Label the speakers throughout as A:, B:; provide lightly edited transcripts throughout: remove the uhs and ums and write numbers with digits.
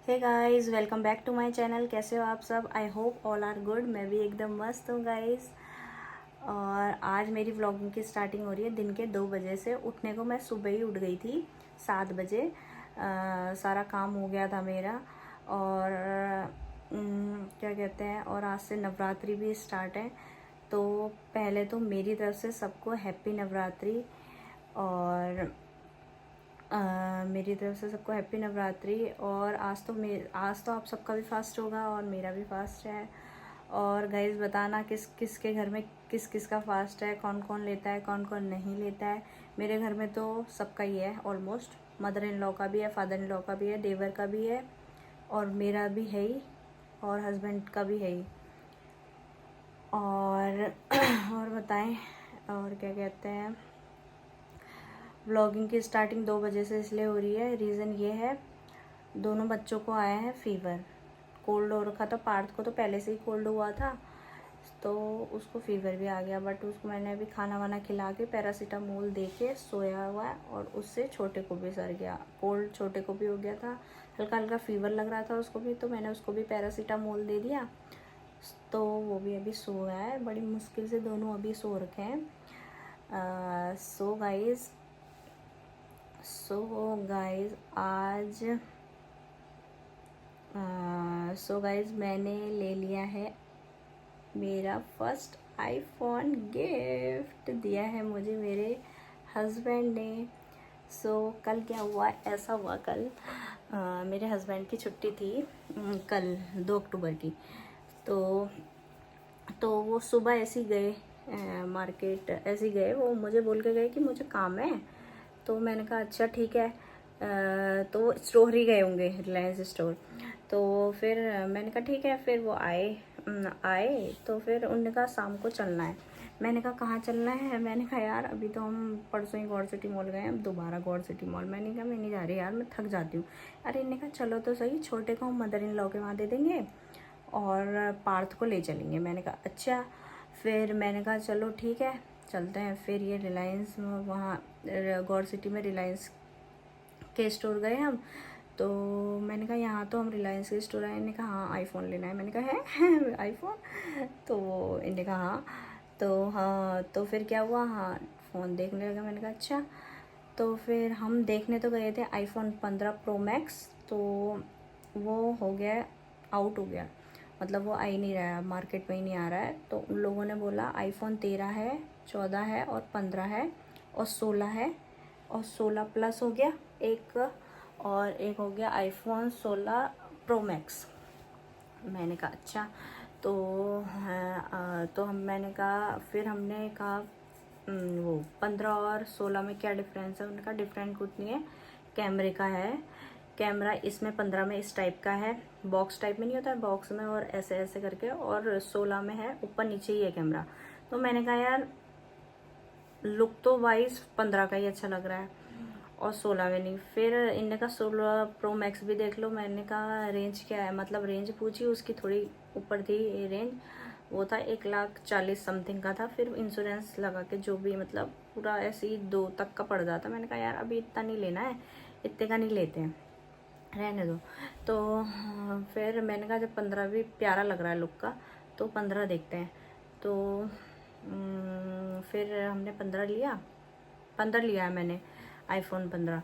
A: Hey guys, welcome back to my channel. कैसे हो आप सब? I hope all are good. मैं भी एकदम मस्त हूँ गाइस। और आज मेरी व्लॉगिंग की स्टार्टिंग हो रही है दिन के 2 बजे से। उठने को मैं सुबह ही उठ गई थी 7 बजे। सारा काम हो गया था मेरा। और क्या कहते हैं, और आज से नवरात्रि भी स्टार्ट है। तो पहले तो मेरी तरफ से सबको हैप्पी नवरात्रि। और मेरी तरफ से सबको हैप्पी नवरात्रि। और आज तो आप सबका भी फास्ट होगा और मेरा भी फास्ट है। और गाइस, बताना किस किस के घर में किस किस का फास्ट है, कौन कौन लेता है, कौन कौन नहीं लेता है। मेरे घर में तो सबका ही है ऑलमोस्ट। मदर इन लॉ का भी है, फादर इन लॉ का भी है, देवर का भी है, और मेरा भी है ही, और हस्बैंड का भी है ही। और और बताएं, और क्या कहते हैं, व्लॉगिंग की स्टार्टिंग 2 बजे से इसलिए हो रही है। रीज़न ये है, दोनों बच्चों को आया है फीवर। कोल्ड हो रखा था। पार्थ को तो पहले से ही कोल्ड हुआ था, तो उसको फीवर भी आ गया। बट उसको मैंने अभी खाना वाना खिला के पैरासीटामोल दे के सोया हुआ है। और उससे छोटे को भी सर गया कोल्ड। छोटे को भी हो गया था, हल्का हल्का फीवर लग रहा था उसको भी, तो मैंने उसको भी पैरासीटामोल दे दिया। तो वो भी अभी सो गया है। बड़ी मुश्किल से दोनों अभी सो रखे हैं। सो गाइज आज मैंने ले लिया है मेरा फर्स्ट आईफोन। गिफ्ट दिया है मुझे मेरे हस्बैंड ने। कल क्या हुआ, ऐसा हुआ कल मेरे हस्बैंड की छुट्टी थी। कल 2 अक्टूबर की। तो वो सुबह ऐसे ही गए मार्केट। ऐसे ही गए, वो मुझे बोल के गए कि मुझे काम है। तो मैंने कहा अच्छा ठीक है। तो स्टोर ही गए होंगे, रिलायंस स्टोर। तो फिर मैंने कहा ठीक है। फिर वो आए तो फिर उन्होंने कहा शाम को चलना है। मैंने कहा कहाँ चलना है? मैंने कहा यार अभी तो हम परसों ही गौर सिटी मॉल गए हैं, अब दोबारा गौर सिटी मॉल। मैंने कहा मैं नहीं जा रही यार, मैं थक जाती हूँ। अरे इन्होंने कहा चलो तो सही, छोटे को हम मदर इन लॉ के वहाँ दे देंगे और पार्थ को ले चलेंगे। मैंने कहा अच्छा। फिर मैंने कहा चलो ठीक है, चलते हैं। फिर ये रिलायंस, वहाँ गौर सिटी में रिलायंस के स्टोर गए हम। तो मैंने कहा यहाँ तो हम रिलायंस के स्टोर आए। इन्होंने कहा हाँ आईफोन लेना है। मैंने कहा है आईफोन? तो इन्होंने कहा हाँ। तो फिर क्या हुआ, हाँ फ़ोन देखने लगा। मैंने कहा अच्छा। तो फिर हम देखने तो गए थे आईफोन 15 प्रो मैक्स। तो वो हो गया, आउट हो गया। मतलब वो आ ही नहीं रहा है, मार्केट में ही नहीं आ रहा है। तो उन लोगों ने बोला आईफोन 13 है, 14 है और 15 है और 16 है, और 16 प्लस हो गया एक, और एक हो गया आईफोन 16 प्रो मैक्स। मैंने कहा अच्छा। तो मैंने कहा, फिर हमने कहा वो 15 और 16 में क्या डिफरेंस है? उन्होंने कहा डिफरेंट कुछ नहीं है, कैमरे का है। कैमरा इसमें 15 में इस टाइप का है, बॉक्स टाइप में नहीं होता है, बॉक्स में और ऐसे ऐसे करके, और 16 में है ऊपर नीचे ही है कैमरा। तो मैंने कहा यार लुक तो वाइज 15 का ही अच्छा लग रहा है और 16 में नहीं। फिर इनने कहा 16 प्रो मैक्स भी देख लो। मैंने कहा रेंज क्या है? मतलब रेंज पूछी, उसकी थोड़ी ऊपर थी रेंज। वो था 1,40,000 समथिंग का था। फिर इंश्योरेंस लगा के जो भी, मतलब पूरा ऐसे ही 2 तक का पड़ जाता। मैंने कहा यार अभी इतना नहीं लेना है, इतने का नहीं लेते हैं, रहने दो। तो फिर मैंने कहा जब 15 भी प्यारा लग रहा है लुक का, तो 15 देखते हैं। तो फिर हमने 15 लिया है मैंने, आईफोन 15।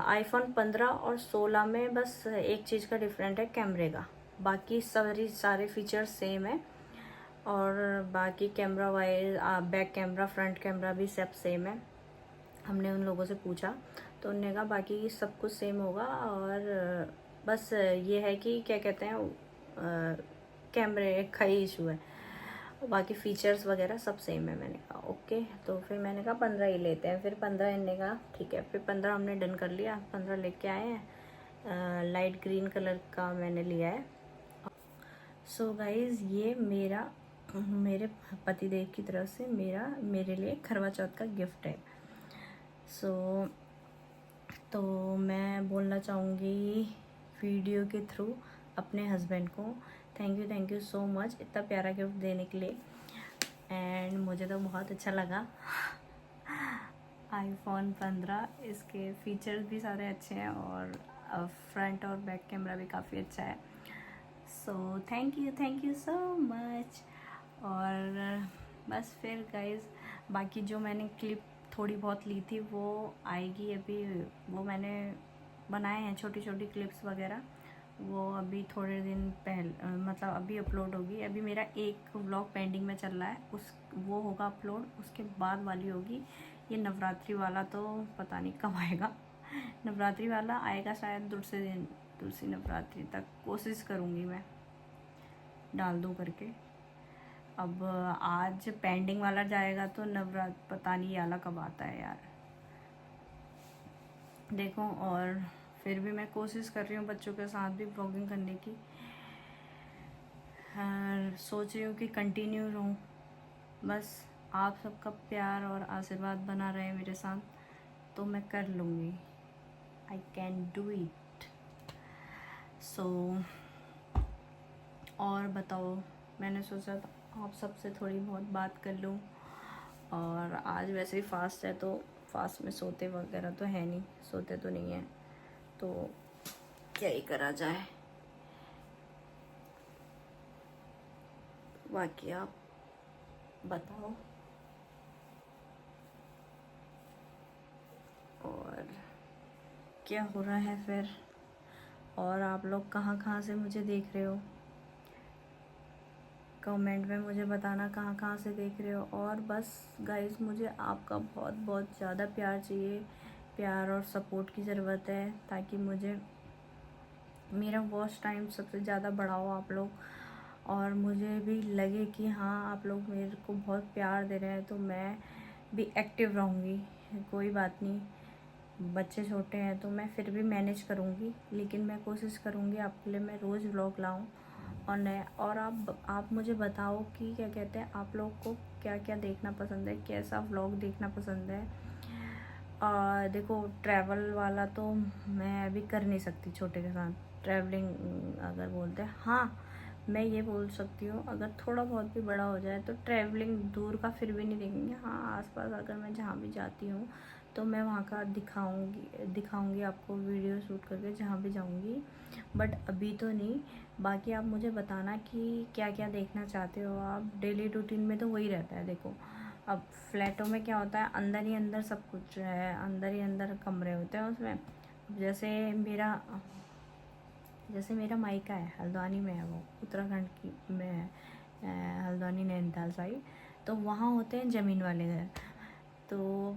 A: आईफोन 15 और 16 में बस एक चीज़ का डिफरेंट है, कैमरे का। बाकी सारे फीचर्स सेम है। और बाकी camera wise, back camera, front camera भी सब सेम है। हमने उन लोगों से पूछा तो उन्होंने कहा बाकी सब कुछ सेम होगा, और बस ये है कि क्या कहते हैं, कैमरे का ही इशू है, बाकी फीचर्स वगैरह सब सेम है। मैंने कहा ओके। तो फिर मैंने कहा 15 ही लेते हैं। फिर 15 इन्होंने कहा ठीक है। फिर 15 हमने डन कर लिया, 15 लेके आए हैं। लाइट ग्रीन कलर का मैंने लिया है। गाइज़, ये मेरे पतिदेव की तरफ से मेरे लिए करवा चौथ का गिफ्ट है। तो मैं बोलना चाहूँगी वीडियो के थ्रू अपने हस्बैंड को, थैंक यू सो मच इतना प्यारा गिफ्ट देने के लिए। एंड मुझे तो बहुत अच्छा लगा। आईफोन 15, इसके फीचर्स भी सारे अच्छे हैं, और फ्रंट और बैक कैमरा भी काफ़ी अच्छा है। So thank you so much. और बस फिर गाइस, बाकी जो मैंने क्लिप थोड़ी बहुत ली थी वो आएगी अभी। वो मैंने बनाए हैं छोटी छोटी क्लिप्स वगैरह, वो अभी थोड़े दिन मतलब अभी अपलोड होगी। अभी मेरा एक व्लॉग पेंडिंग में चल रहा है, वो होगा अपलोड, उसके बाद वाली होगी ये नवरात्रि वाला। तो पता नहीं कब आएगा। नवरात्रि वाला आएगा शायद दूसरी नवरात्रि तक, कोशिश करूँगी मैं डाल दूँ करके। अब आज पेंडिंग वाला जाएगा तो नवरात्र पता नहीं वाला कब आता है यार, देखो। और फिर भी मैं कोशिश कर रही हूँ बच्चों के साथ भी ब्लॉगिंग करने की। सोच रही हूँ कि कंटिन्यू रहूँ, बस आप सबका प्यार और आशीर्वाद बना रहे मेरे साथ, तो मैं कर लूँगी। I can do it. So और बताओ, मैंने सोचा आप सबसे थोड़ी बहुत बात कर लूँ। और आज वैसे ही फास्ट है, तो फास्ट में सोते वगैरह तो है नहीं, सोते तो नहीं है, तो क्या ही करा जाए। बाकी आप बताओ और क्या हो रहा है फिर, और आप लोग कहाँ कहाँ से मुझे देख रहे हो, कमेंट में मुझे बताना कहाँ कहाँ से देख रहे हो। और बस गाइस, मुझे आपका बहुत बहुत ज़्यादा प्यार चाहिए, प्यार और सपोर्ट की ज़रूरत है, ताकि मुझे मेरा वॉच टाइम सबसे ज़्यादा बढ़ाओ आप लोग, और मुझे भी लगे कि हाँ आप लोग मेरे को बहुत प्यार दे रहे हैं, तो मैं भी एक्टिव रहूँगी। कोई बात नहीं, बच्चे छोटे हैं तो मैं फिर भी मैनेज करूँगी, लेकिन मैं कोशिश करूँगी आपके लिए मैं रोज़ व्लॉग लाऊँ और नया। और आप मुझे बताओ कि क्या कहते हैं, आप लोग को क्या क्या देखना पसंद है, कैसा व्लॉग देखना पसंद है। देखो, ट्रैवल वाला तो मैं अभी कर नहीं सकती छोटे के साथ, ट्रैवलिंग अगर बोलते हैं। हाँ, मैं ये बोल सकती हूँ, अगर थोड़ा बहुत भी बड़ा हो जाए तो ट्रैवलिंग दूर का फिर भी नहीं देखेंगे। हाँ, आसपास अगर मैं जहाँ भी जाती हूँ तो मैं वहाँ का दिखाऊंगी आपको, वीडियो शूट करके जहाँ भी जाऊँगी, बट अभी तो नहीं। बाकी आप मुझे बताना कि क्या क्या देखना चाहते हो आप। डेली रूटीन में तो वही रहता है, देखो अब फ्लैटों में क्या होता है, अंदर ही अंदर सब कुछ है, अंदर ही अंदर कमरे होते हैं उसमें। जैसे मेरा मायका है हल्द्वानी में है, वो उत्तराखंड की में है, हल्द्वानी नैनीताल साइड। तो वहाँ होते हैं ज़मीन वाले घर, तो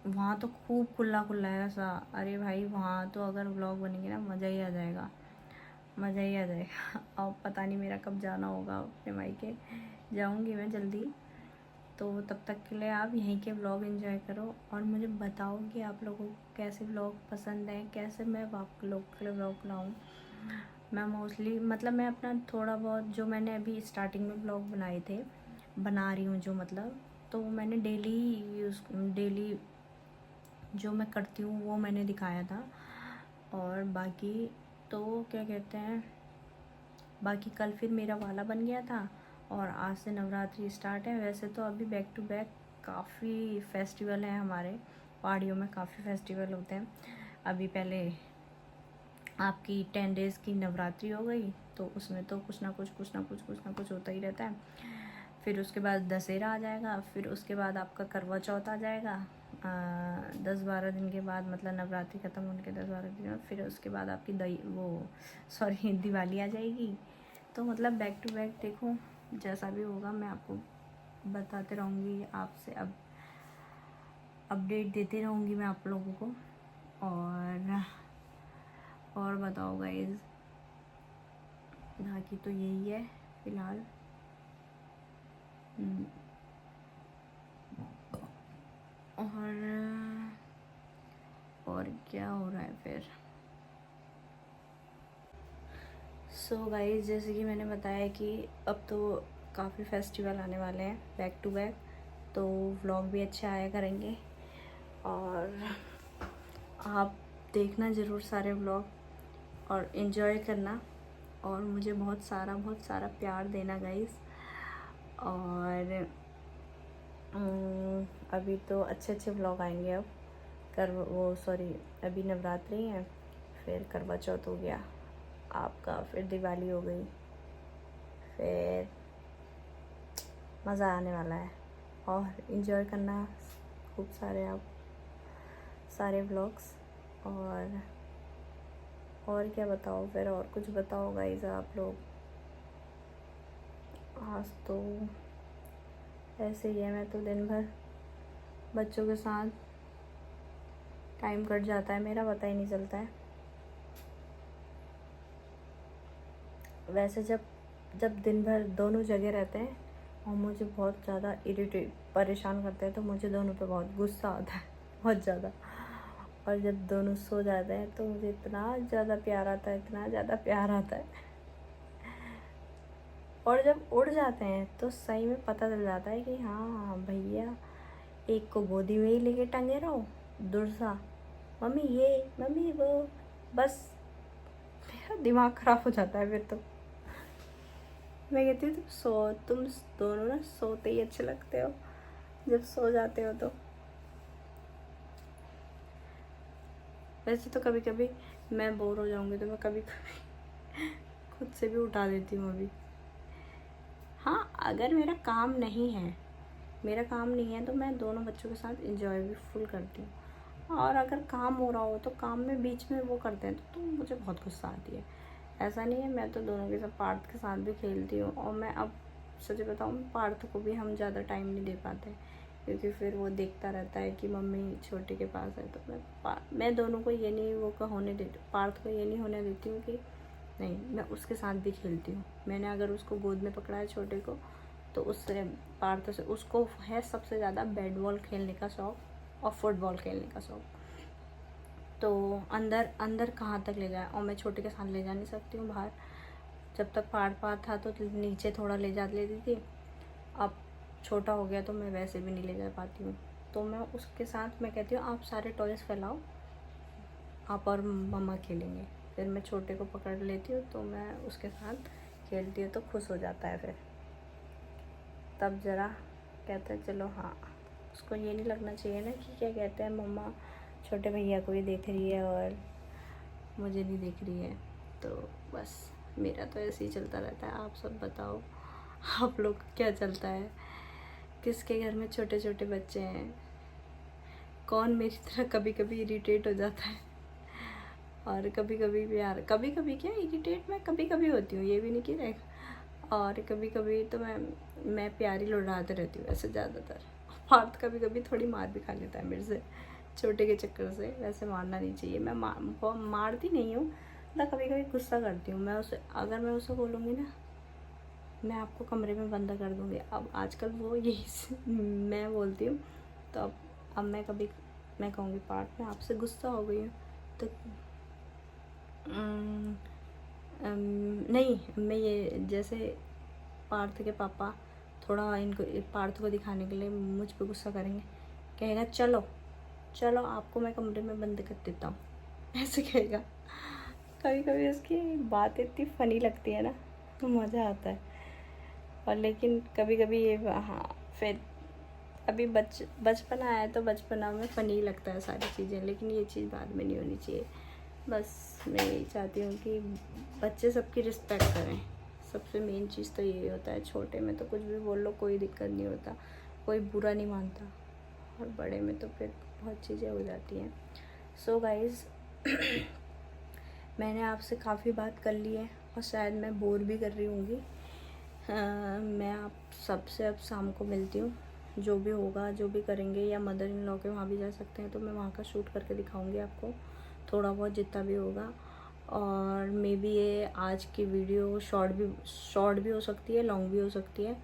A: वहाँ तो खूब खुला खुला है ऐसा। अरे भाई, वहाँ तो अगर व्लॉग बनेंगे ना, मज़ा ही आ जाएगा, मज़ा ही आ जाएगा। अब पता नहीं मेरा कब जाना होगा अपने मायके, जाऊँगी मैं जल्दी। तो तब तक के लिए आप यहीं के व्लॉग एंजॉय करो, और मुझे बताओ कि आप लोगों को कैसे व्लॉग पसंद है, कैसे मैं आप लोग के लिए व्लॉग लाऊँ। मैं मोस्टली मतलब मैं अपना थोड़ा बहुत जो मैंने अभी स्टार्टिंग में व्लॉग बनाए थे, बना रही हूँ जो, मतलब तो मैंने डेली जो मैं करती हूँ वो मैंने दिखाया था। और बाकी तो क्या कहते हैं, बाकी कल फिर मेरा वाला बन गया था, और आज से नवरात्रि स्टार्ट है। वैसे तो अभी बैक टू बैक काफ़ी फेस्टिवल हैं हमारे पहाड़ियों में, काफ़ी फेस्टिवल होते हैं। अभी पहले आपकी 10 डेज़ की नवरात्रि हो गई, तो उसमें तो कुछ ना कुछ होता ही रहता है। फिर उसके बाद दशहरा आ जाएगा, फिर उसके बाद आपका करवा चौथ आ जाएगा 10-12 दिन के बाद, मतलब नवरात्रि ख़त्म होने के 10-12 दिन में। फिर उसके बाद आपकी दिवाली आ जाएगी। तो मतलब बैक टू बैक देखो, जैसा भी होगा मैं आपको बताते रहूँगी, आपसे अब अपडेट देती रहूँगी मैं आप लोगों को। और बताओ गाइज, बाकी तो यही है फ़िलहाल। और क्या हो रहा है फिर। सो गाइज, जैसे कि मैंने बताया कि अब तो काफ़ी फेस्टिवल आने वाले हैं बैक टू बैक, तो व्लॉग भी अच्छे आया करेंगे, और आप देखना ज़रूर सारे व्लॉग और इन्जॉय करना, और मुझे बहुत सारा प्यार देना गाइज। और अभी तो अच्छे व्लॉग आएंगे अब, अभी नवरात्रि हैं, फिर करवा चौथ हो गया आपका, फिर दिवाली हो गई, फिर मज़ा आने वाला है और इन्जॉय करना खूब सारे आप सारे व्लॉग्स। और क्या बताओ फिर, और कुछ बताओ गाइस आप लोग। आज तो ऐसे ही है, मैं तो दिन भर बच्चों के साथ टाइम कट जाता है मेरा, पता ही नहीं चलता है। वैसे जब दिन भर दोनों जगह रहते हैं और मुझे बहुत ज़्यादा परेशान करते हैं तो मुझे दोनों पे बहुत गुस्सा आता है, बहुत ज़्यादा। और जब दोनों सो जाते हैं तो मुझे इतना ज़्यादा प्यार आता है, इतना ज़्यादा प्यार आता है। और जब उड़ जाते हैं तो सही में पता चल जाता है कि हाँ भैया, एक को गोदी में ही लेके टंगे रहो, दूसरा मम्मी ये मम्मी वो, बस मेरा दिमाग ख़राब हो जाता है फिर तो। मैं कहती हूँ तुम दोनों ना सोते ही अच्छे लगते हो, जब सो जाते हो तो। वैसे तो कभी कभी मैं बोर हो जाऊँगी तो मैं कभी कभी खुद से भी उठा देती हूँ अभी। हाँ, अगर मेरा काम नहीं है तो मैं दोनों बच्चों के साथ इंजॉय भी फुल करती हूँ। और अगर काम हो रहा हो तो काम में बीच में वो करते हैं तो मुझे बहुत गुस्सा आती है। ऐसा नहीं है, मैं तो दोनों के साथ, पार्थ के साथ भी खेलती हूँ। और मैं अब सच बताऊँ, पार्थ को भी हम ज़्यादा टाइम नहीं दे पाते क्योंकि फिर वो देखता रहता है कि मम्मी छोटे के पास है। तो मैं दोनों को ये नहीं वो होने देती, पार्थ को ये नहीं होने देती हूँ कि नहीं, मैं उसके साथ भी खेलती हूँ। मैंने अगर उसको गोद में पकड़ा है छोटे को, तो उससे पार्थ से उसको है सबसे ज़्यादा बैट बॉल खेलने का शौक़ और फुटबॉल खेलने का शौक़। तो अंदर कहाँ तक ले जाए, और मैं छोटे के साथ ले जा नहीं सकती हूँ बाहर। जब तक पार्थ था तो नीचे थोड़ा ले जा लेती थी, अब छोटा हो गया तो मैं वैसे भी नहीं ले जा पाती हूँ। तो मैं उसके साथ मैं कहती हूँ आप सारे टॉयज़ फैलाओ, आप और मम्मा खेलेंगे। फिर मैं छोटे को पकड़ लेती हूँ तो मैं उसके साथ खेलती हूँ तो खुश हो जाता है। फिर तब ज़रा कहता है चलो, हाँ उसको ये नहीं लगना चाहिए ना कि क्या कहते हैं मम्मा छोटे भैया को ही देख रही है और मुझे नहीं देख रही है। तो बस मेरा तो ऐसे ही चलता रहता है। आप सब बताओ, आप लोग क्या चलता है? किसके घर में छोटे छोटे बच्चे हैं? कौन मेरी तरह कभी कभी इरिटेट हो जाता है? और कभी कभी भी यार, कभी कभी क्या इरिटेट मैं कभी कभी होती हूँ, ये भी नहीं कि रहेगा। और कभी कभी तो मैं प्यारी लुढ़ाते रहती हूँ वैसे ज़्यादातर। पार्थ कभी कभी थोड़ी मार भी खा लेता है मेरे से, छोटे के चक्कर से। वैसे मारना नहीं चाहिए, मैं मारती नहीं हूँ, मतलब कभी कभी गुस्सा करती हूँ। अगर मैं उसे बोलूँगी ना मैं आपको कमरे में बंद कर दूँगी, अब आजकल वो यही मैं बोलती हूँ। तो अब मैं कहूँगी पार्थ मैं आपसे गुस्सा हो गई हूँ तो नहीं, मैं ये जैसे पार्थ के पापा थोड़ा इनको पार्थ को दिखाने के लिए मुझ पे गुस्सा करेंगे, कहेगा चलो आपको मैं कमरे में बंद कर देता हूँ, ऐसे कहेगा। कभी कभी उसकी बात इतनी फ़नी लगती है ना, तो मज़ा आता है। और लेकिन कभी कभी ये, हाँ फिर अभी बचपना है तो बचपना में फ़नी लगता है सारी चीज़ें, लेकिन ये चीज़ बाद में नहीं होनी चाहिए। बस मैं यही चाहती हूँ कि बच्चे सबकी रिस्पेक्ट करें, सबसे मेन चीज़ तो यही होता है। छोटे में तो कुछ भी बोल लो कोई दिक्कत नहीं होता, कोई बुरा नहीं मानता, और बड़े में तो फिर बहुत चीज़ें हो जाती हैं। सो गाइज़ मैंने आपसे काफ़ी बात कर ली है और शायद मैं बोर भी कर रही होंगी। मैं आप सबसे अब शाम को मिलती हूँ, जो भी होगा जो भी करेंगे, या मदर इन लॉ के वहाँ भी जा सकते हैं तो मैं वहाँ का शूट करके दिखाऊंगी आपको, थोड़ा बहुत जितना भी होगा। और मे बी ये आज की वीडियो शॉर्ट भी हो सकती है, लॉन्ग भी हो सकती है,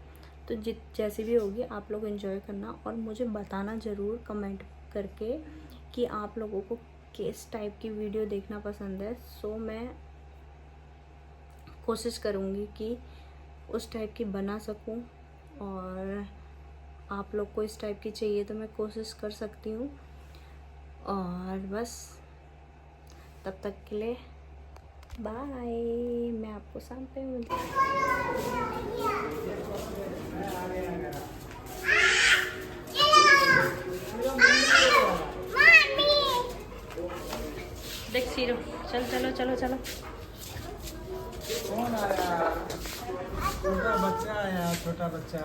A: तो जैसी भी होगी आप लोग एंजॉय करना। और मुझे बताना ज़रूर कमेंट करके कि आप लोगों को किस टाइप की वीडियो देखना पसंद है। सो मैं कोशिश करूँगी कि उस टाइप की बना सकूँ, और आप लोग को इस टाइप की चाहिए तो मैं कोशिश कर सकती हूँ। और बस तब तक के लिए बाय, मैं आपको शाम पे मिलती हूँ। सीरो चल चलो चलो चलो।
B: कौन आया? छोटा बच्चा आया, छोटा बच्चा।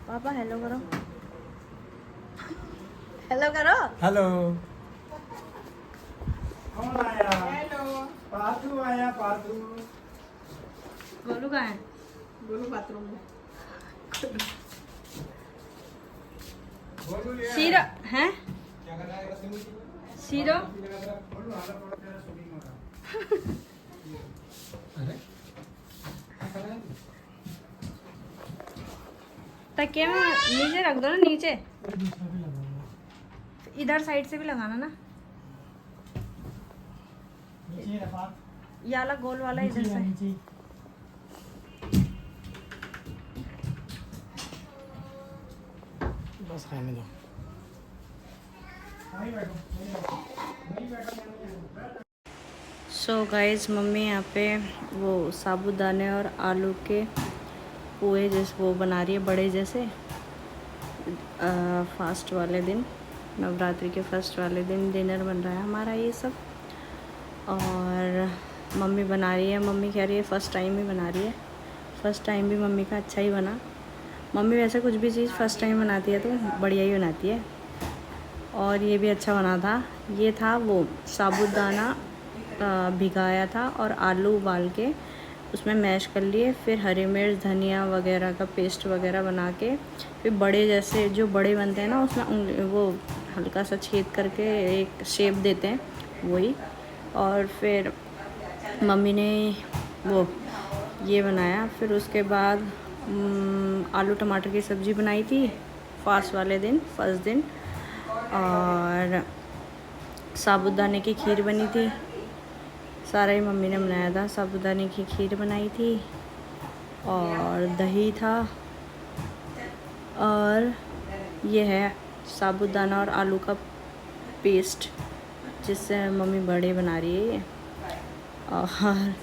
A: पापा हेलो करो, हेलो करो।
B: हेलो। कौन आया? हेलो। पातू आया, पातू।
A: गोलू कहाँ है?
C: गोलू बाथरूम में।
A: सीरो हैं? सीरो तकिया में नीचे रख दो ना, नीचे इधर साइड से भी लगाना ना, ये वाला गोल वाला इधर से।
B: बस खाने दो।
A: सो गाइस मम्मी यहाँ पे वो साबूदाने और आलू के पोहे जैसे वो बना रही है, बड़े जैसे। फास्ट वाले दिन, नवरात्रि के फर्स्ट वाले दिन डिनर बन रहा है हमारा ये सब। और मम्मी बना रही है, मम्मी कह रही है फ़र्स्ट टाइम ही बना रही है। फ़र्स्ट टाइम भी मम्मी का अच्छा ही बना। मम्मी वैसे कुछ भी चीज़ फ़र्स्ट टाइम बनाती है तो बढ़िया ही बनाती है। और ये भी अच्छा बना था। ये था वो साबूदाना भिगाया था और आलू उबाल के उसमें मैश कर लिए, फिर हरी मिर्च धनिया वगैरह का पेस्ट वगैरह बना के, फिर बड़े जैसे जो बड़े बनते हैं ना उसमें वो हल्का सा छेद करके एक शेप देते हैं वही। और फिर मम्मी ने वो ये बनाया। फिर उसके बाद आलू टमाटर की सब्ज़ी बनाई थी फास्ट वाले दिन, फर्स्ट दिन। और साबूदाने की खीर बनी थी, सारा ही मम्मी ने बनाया था। साबूदाने की खीर बनाई थी और दही था। और ये है साबूदाना और आलू का पेस्ट जिससे मम्मी बड़े बना रही है ये। और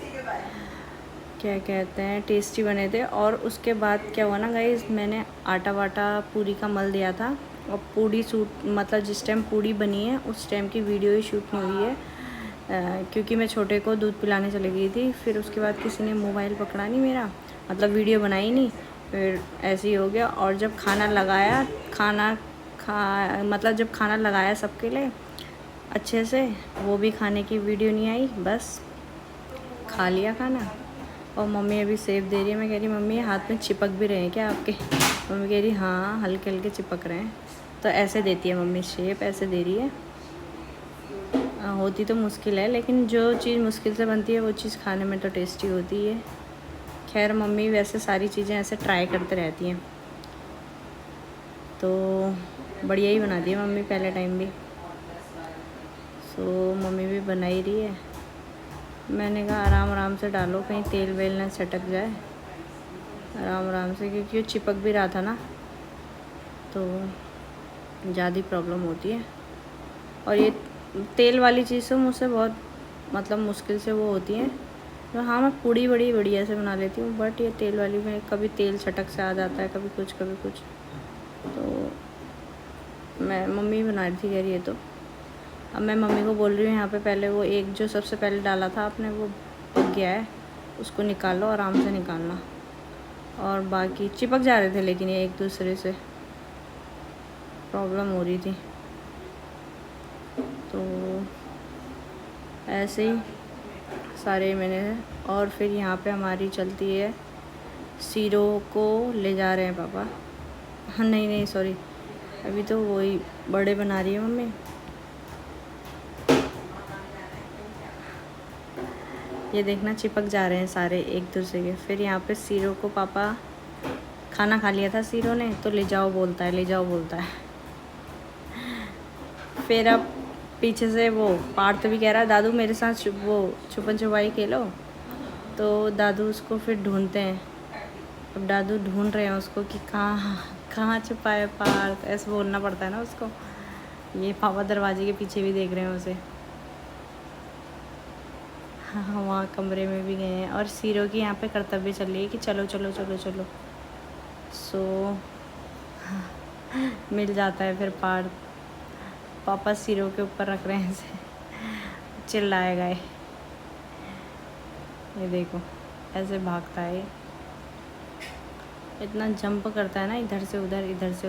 A: क्या कहते हैं, टेस्टी बने थे। और उसके बाद क्या हुआ ना गाइस, मैंने आटा वाटा पूरी का मल दिया था और पूड़ी शूट मतलब जिस टाइम पूड़ी बनी है उस टाइम की वीडियो ही शूट नहीं हुई है, क्योंकि मैं छोटे को दूध पिलाने चली गई थी। फिर उसके बाद किसी ने मोबाइल पकड़ा नहीं मेरा, मतलब वीडियो बनाई नहीं, फिर ऐसे ही हो गया। और जब खाना लगाया, मतलब जब खाना लगाया सबके लिए अच्छे से, वो भी खाने की वीडियो नहीं आई, बस खा लिया खाना। और मम्मी अभी सेब दे रही है। मैं कह रही मम्मी हाथ में चिपक भी रहे हैं क्या आपके? मम्मी कह रही हाँ हल्के हल्के चिपक रहे हैं। तो ऐसे देती है मम्मी शेप, ऐसे दे रही है। होती तो मुश्किल है, लेकिन जो चीज़ मुश्किल से बनती है वो चीज़ खाने में तो टेस्टी होती है। खैर मम्मी वैसे सारी चीज़ें ऐसे ट्राई करते रहती हैं, तो बढ़िया ही बनाती है मम्मी पहले टाइम भी। सो मम्मी भी बना ही रही है। मैंने कहा आराम आराम से डालो, कहीं तेल वेल ना छटक जाए, आराम आराम से, क्योंकि वो चिपक भी रहा था ना तो ज़्यादा प्रॉब्लम होती है। और ये तेल वाली चीज़ तो मुझसे बहुत मतलब मुश्किल से वो होती है। तो हाँ मैं पूड़ी बड़ी बढ़िया से बना लेती हूँ, बट ये तेल वाली में कभी तेल छटक से आ जाता है, कभी कुछ कभी कुछ। तो मैं मम्मी बना रही थी कह रही है, तो अब मैं मम्मी को बोल रही हूँ यहाँ पे पहले वो एक जो सबसे पहले डाला था आपने वो पक गया है, उसको निकालो, आराम से निकालना। और बाकी चिपक जा रहे थे लेकिन ये एक दूसरे से प्रॉब्लम हो रही थी, तो ऐसे ही सारे मैंने। और फिर यहाँ पे हमारी चलती है, सीरो को ले जा रहे हैं पापा। हाँ नहीं सॉरी, अभी तो वही बड़े बना रही है मम्मी। ये देखना चिपक जा रहे हैं सारे एक दूसरे के। फिर यहाँ पे सीरो को पापा, खाना खा लिया था सीरो ने तो ले जाओ बोलता है, ले जाओ बोलता है। फिर अब पीछे से वो पार्थ भी कह रहा है दादू मेरे साथ वो छुपन छुपाई खेलो, तो दादू उसको फिर ढूंढते हैं। अब दादू ढूंढ रहे हैं उसको कि कहाँ छुपा है पार्थ, ऐसे बोलना पड़ता है ना उसको। ये पापा दरवाजे के पीछे भी देख रहे हैं उसे। हाँ, वहाँ कमरे में भी गए हैं। और सीरो की यहाँ पे कर्तव्य चल रही है कि चलो चलो चलो चलो। सो मिल जाता है फिर पार्थ। पापा सीरो के ऊपर रख रहे हैं इसे, चिल्लाएगा ये देखो ऐसे भागता है। इतना जंप करता है ना, इधर से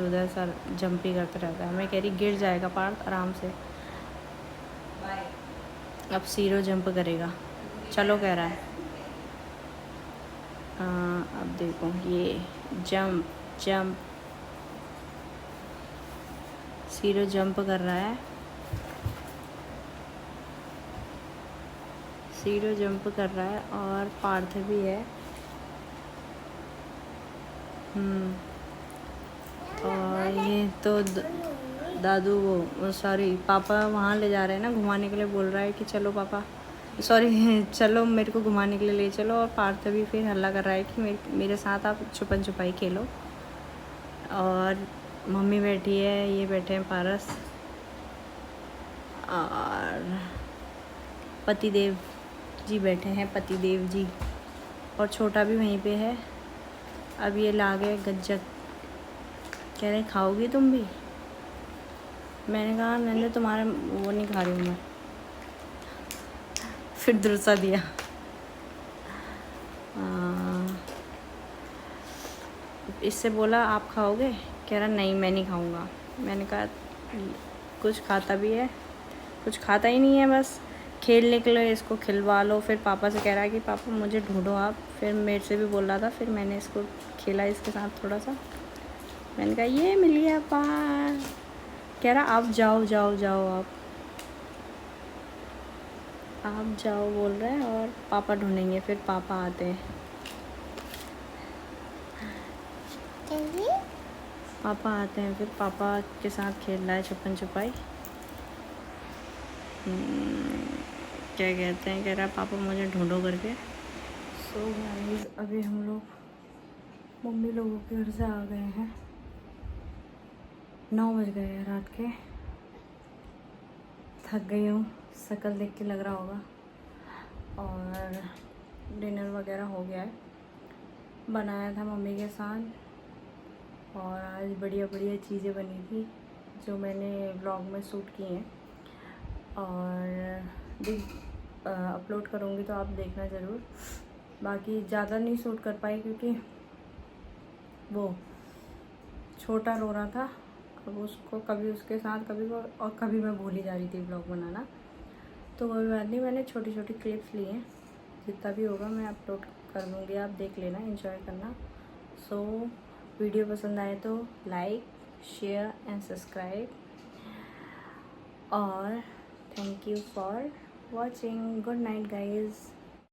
A: उधर सर जंप ही करता रहता है। मैं कह रही गिर जाएगा पार्थ आराम से। अब सीरो जंप करेगा, चलो कह रहा है। अब देखो ये जंप जंप, सीरो जंप कर रहा है। सीरो जंप कर रहा है और पार्थ भी है। और ये तो दादू वो सॉरी पापा वहाँ ले जा रहे हैं ना घुमाने के लिए। बोल रहा है कि चलो पापा, सॉरी चलो मेरे को घुमाने के लिए ले चलो। और पार्थ भी फिर हल्ला कर रहा है कि मेरे साथ आप छुपन छुपाई खेलो। और मम्मी बैठी है, ये बैठे हैं पारस और पतिदेव जी बैठे हैं, पतिदेव जी। और छोटा भी वहीं पे है। अब ये ला गए गज्जक, कह रहे खाओगी तुम भी। मैंने कहा नंदे तुम्हारा वो नहीं खा रही हूँ मैं। फिर दुरसा दिया। इससे बोला आप खाओगे, कह रहा नहीं मैं नहीं खाऊंगा। मैंने कहा कुछ खाता भी है, कुछ खाता ही नहीं है, बस खेलने के लिए इसको खिलवा लो। फिर पापा से कह रहा है कि पापा मुझे ढूंढो आप। फिर मेरे से भी बोल रहा था, फिर मैंने इसको खेला इसके साथ थोड़ा सा। मैंने कहा ये मिल गया पार। कह रहा आप जाओ जाओ जाओ आप जाओ बोल रहे हैं। और पापा ढूंढेंगे, फिर पापा आते हैं। पापा आते हैं फिर पापा के साथ खेल रहा है छुपन छुपाई। क्या कहते हैं, कह रहा है पापा मुझे ढूंढो करके। सो गाइस अभी हम लोग मम्मी लोगों के घर से आ गए हैं। 9 बज गए हैं रात के। थक गई हूँ, शक्ल देख के लग रहा होगा। और डिनर वगैरह हो गया है, बनाया था मम्मी के साथ। और आज बढ़िया बढ़िया चीज़ें बनी थी जो मैंने व्लॉग में शूट की हैं। और अपलोड करूँगी तो आप देखना ज़रूर। बाकी ज़्यादा नहीं शूट कर पाई क्योंकि वो छोटा रो रहा था। अब उसको कभी उसके साथ कभी वो, और कभी मैं भूल ही जा रही थी व्लॉग बनाना। तो कोई बात नहीं, मैंने छोटी छोटी क्लिप्स ली हैं। जितना भी होगा मैं अपलोड कर दूँगी, आप देख लेना, एंजॉय करना। सो वीडियो पसंद आए तो लाइक शेयर एंड सब्सक्राइब। और thank you for watching. Good night guys.